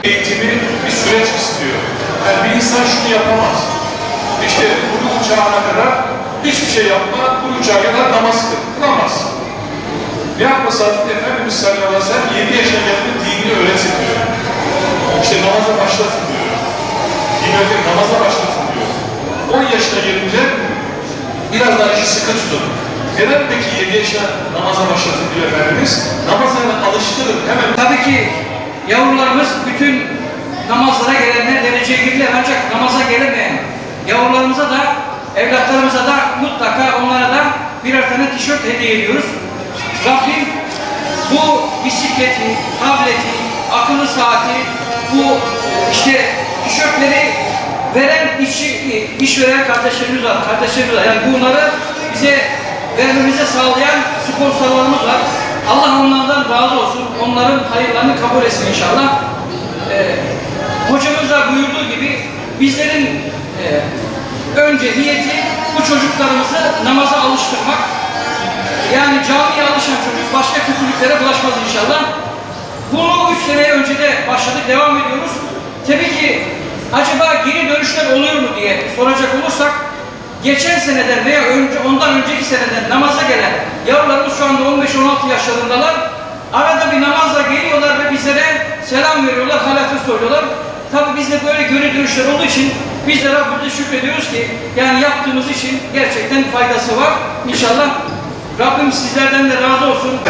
Eğitimi bir süreç istiyor. Yani bir insan şunu yapamaz. İşte buluk çağına kadar hiçbir şey yapma, buluk çağa kadar namaz kılamaz. Yapmasa Efendimiz sallallahu aleyhi ve sellem 7 yaşına geldiğinde dinini öğretin diyor. İşte namaza başlatın diyor. Din öğretin, namaza başlatın diyor. 10 yaşına gelince biraz daha işi sıkı tutun. Neden peki 7 yaşına namaza başlatın diyor Efendimiz? Namazlarına alıştırın hemen. Tabii ki yavrularımız bütün namazlara gelenler dereceye girdiler, ancak namaza gelemeyen yavrularımıza da, evlatlarımıza da mutlaka onlara da birer tane tişört hediye ediyoruz. Rabbim bu bisikleti, tableti, akıllı saati, bu işte tişörtleri veren işveren kardeşlerimiz var, Yani bunları bize vermemize sağlayan sponsorlarımız var. Allah onlardan razı olsun. Onların hayırlarını kabul etsin inşallah. Hocamız da buyurduğu gibi bizlerin önce niyeti bu çocuklarımızı namaza alıştırmak. Yani camiye alışan çocuk başka kötülüklere bulaşmaz inşallah. Bunu 3 sene önce de başladık, devam ediyoruz. Tabii ki acaba geri dönüşler oluyor mu diye soracak olursak, geçen seneden veya ondan önceki seneden namaza gelen yavrularımız şu anda 15-16 yaşlarındalar. Arada bir namazla geliyorlar ve bizlere selam veriyorlar, halatır soruyorlar. Tabii bizde böyle geri dönüşler olduğu için biz de Rabbimize şükrediyoruz ki yani yaptığımız için gerçekten faydası var. İnşallah Rabbim sizlerden de razı olsun.